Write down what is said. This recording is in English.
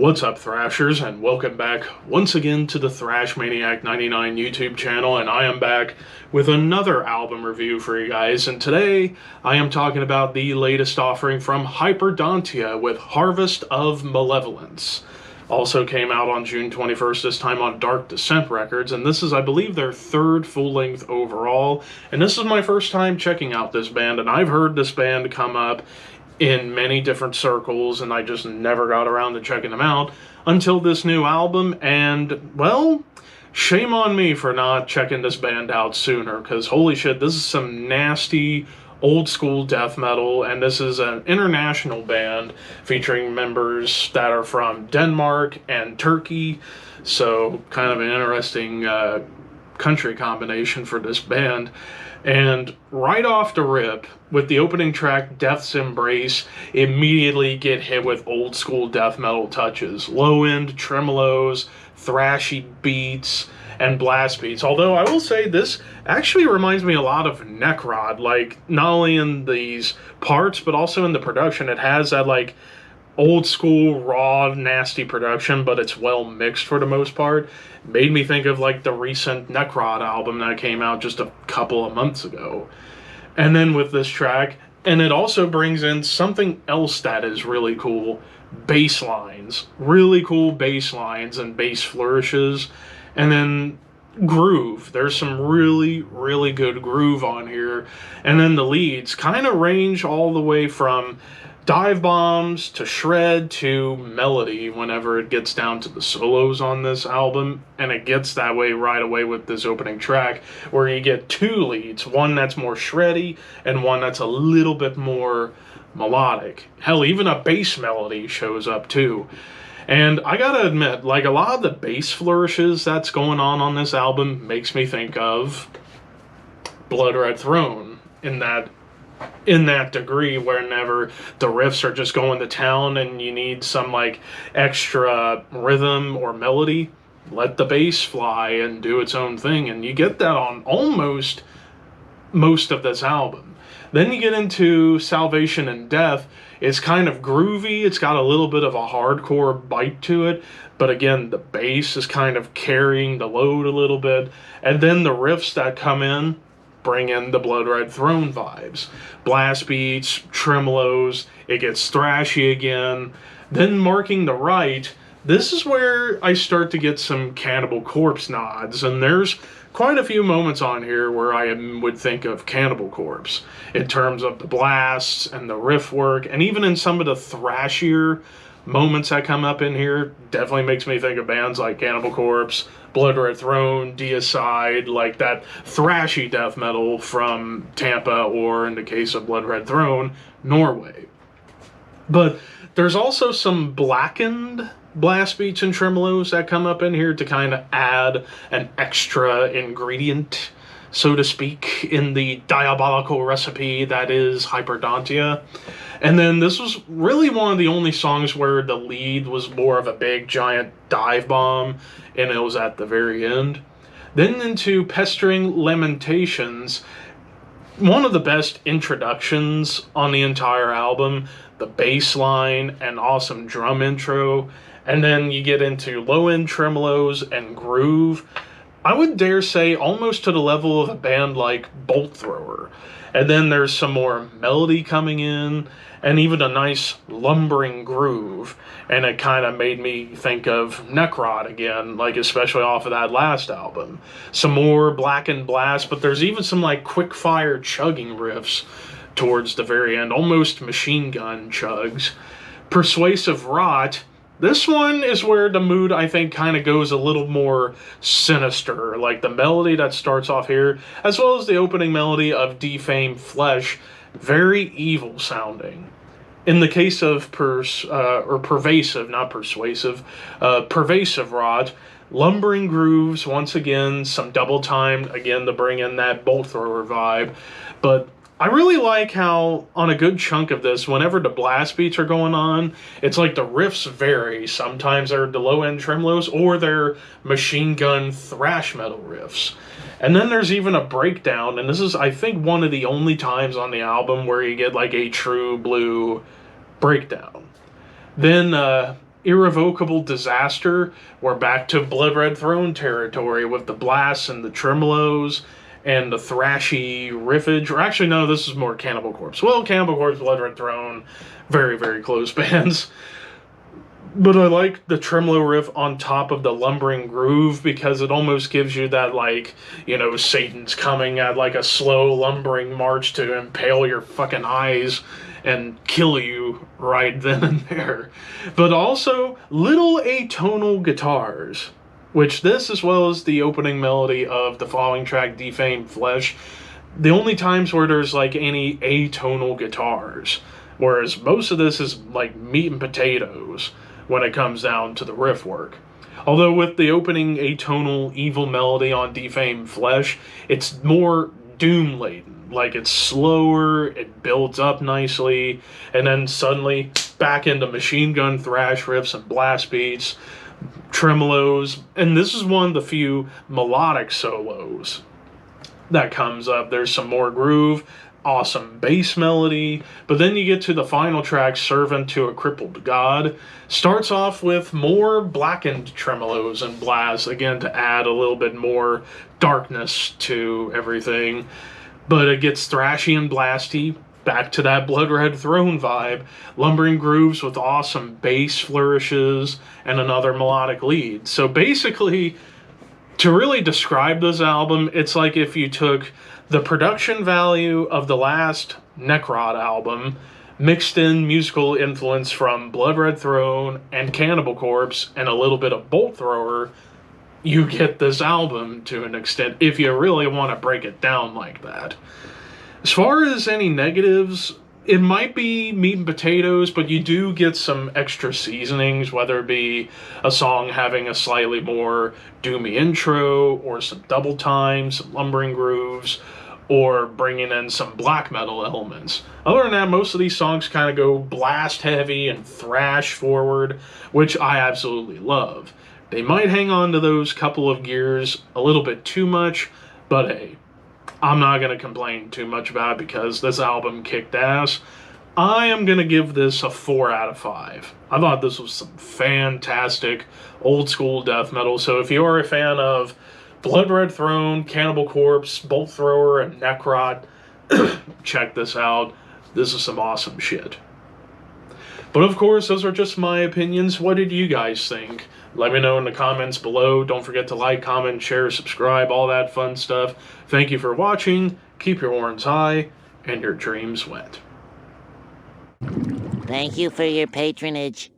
What's up, Thrashers, and welcome back once again to the Thrash Maniac 99 YouTube channel, and I am back with another album review for you guys, and today I am talking about the latest offering from Hyperdontia with Harvest of Malevolence. Also came out on June 21st, this time on Dark Descent Records, and this is, I believe, their third full-length overall, and this is my first time checking out this band, and I've heard this band come up in many different circles, and I just never got around to checking them out until this new album, and, well, shame on me for not checking this band out sooner, because holy shit, this is some nasty old-school death metal, and this is an international band featuring members that are from Denmark and Turkey, so kind of an interesting country combination for this band. And right off the rip, with the opening track, Death's Embrace, immediately get hit with old school death metal touches. Low end tremolos, thrashy beats, and blast beats. Although I will say this actually reminds me a lot of Necrod, like not only in these parts, but also in the production. It has that like old school, raw, nasty production, but it's well mixed for the most part. Made me think of like the recent Necrod album that came out just a couple of months ago. And then with this track, and it also brings in something else that is really cool, bass lines. Really cool bass lines and bass flourishes. And then groove. There's some really, really good groove on here. And then the leads kind of range all the way from dive bombs to shred to melody whenever it gets down to the solos on this album, and it gets that way right away with this opening track where you get two leads, one that's more shreddy and one that's a little bit more melodic. Hell, even a bass melody shows up too. And I gotta admit, like, a lot of the bass flourishes that's going on this album makes me think of Blood Red Throne in that degree, whenever the riffs are just going to town and you need some like extra rhythm or melody, let the bass fly and do its own thing, and you get that on almost most of this album. Then you get into Salvation and Death. It's kind of groovy, it's got a little bit of a hardcore bite to it, but again, the bass is kind of carrying the load a little bit, and then the riffs that come in bring in the Blood Red Throne vibes. Blast beats, tremolos, it gets thrashy again. Then marking the right, this is where I start to get some Cannibal Corpse nods, and there's quite a few moments on here where I would think of Cannibal Corpse in terms of the blasts and the riff work, and even in some of the thrashier moments that come up in here, definitely makes me think of bands like Cannibal Corpse, Blood Red Throne, Deicide, like that thrashy death metal from Tampa, or in the case of Blood Red Throne, Norway. But there's also some blackened blast beats and tremolos that come up in here to kind of add an extra ingredient, so to speak, in the diabolical recipe that is Hyperdontia. And then this was really one of the only songs where the lead was more of a big giant dive bomb, and it was at the very end. Then into Pestering Lamentations, one of the best introductions on the entire album, the bass line and awesome drum intro, and then you get into low-end tremolos and groove. I would dare say almost to the level of a band like Bolt Thrower. And then there's some more melody coming in, and even a nice lumbering groove. And it kind of made me think of Necrod again, like especially off of that last album. Some more black and blast, but there's even some like quick fire chugging riffs towards the very end, almost machine gun chugs. Persuasive Rot. This one is where the mood, I think, kind of goes a little more sinister. Like the melody that starts off here, as well as the opening melody of Defamed Flesh, very evil sounding. In the case of Pervasive, not Persuasive, Pervasive Rot, lumbering grooves, once again, some double time, again, to bring in that Bolt Thrower vibe. But I really like how, on a good chunk of this, whenever the blast beats are going on, it's like the riffs vary. Sometimes they're the low-end tremolos, or they're machine gun thrash metal riffs. And then there's even a breakdown, and this is, I think, one of the only times on the album where you get like a true blue breakdown. Then Irrevocable Disaster, we're back to Blood Red Throne territory with the blasts and the tremolos and the thrashy riffage. Or actually, no, this is more Cannibal Corpse. Well, Cannibal Corpse, Blood Red Throne, very, very close bands. But I like the tremolo riff on top of the lumbering groove because it almost gives you that, like, you know, Satan's coming at like a slow lumbering march to impale your fucking eyes and kill you right then and there. But also little atonal guitars, which this, as well as the opening melody of the following track, Defamed Flesh, the only times where there's like any atonal guitars, whereas most of this is like meat and potatoes when it comes down to the riff work. Although with the opening atonal evil melody on Defamed Flesh, it's more doom laden. Like, it's slower, it builds up nicely, and then suddenly back into machine gun thrash riffs and blast beats, tremolos, and this is one of the few melodic solos that comes up. There's some more groove, awesome bass melody, but then you get to the final track, Servant to a Crippled God. Starts off with more blackened tremolos and blasts, again to add a little bit more darkness to everything, but it gets thrashy and blasty, back to that Blood Red Throne vibe, lumbering grooves with awesome bass flourishes and another melodic lead. So basically, to really describe this album, it's like if you took the production value of the last Necrot album, mixed in musical influence from Blood Red Throne and Cannibal Corpse, and a little bit of Bolt Thrower, you get this album to an extent, if you really want to break it down like that. As far as any negatives, it might be meat and potatoes, but you do get some extra seasonings, whether it be a song having a slightly more doomy intro, or some double time, some lumbering grooves, or bringing in some black metal elements. Other than that, most of these songs kind of go blast heavy and thrash forward, which I absolutely love. They might hang on to those couple of gears a little bit too much, but hey, I'm not going to complain too much about it because this album kicked ass. I am going to give this a 4 out of 5. I thought this was some fantastic old school death metal. So if you are a fan of Blood Red Throne, Cannibal Corpse, Bolt Thrower, and Necrot, check this out. This is some awesome shit. But of course, those are just my opinions. What did you guys think? Let me know in the comments below. Don't forget to like, comment, share, subscribe, all that fun stuff. Thank you for watching. Keep your horns high and your dreams wet. Thank you for your patronage.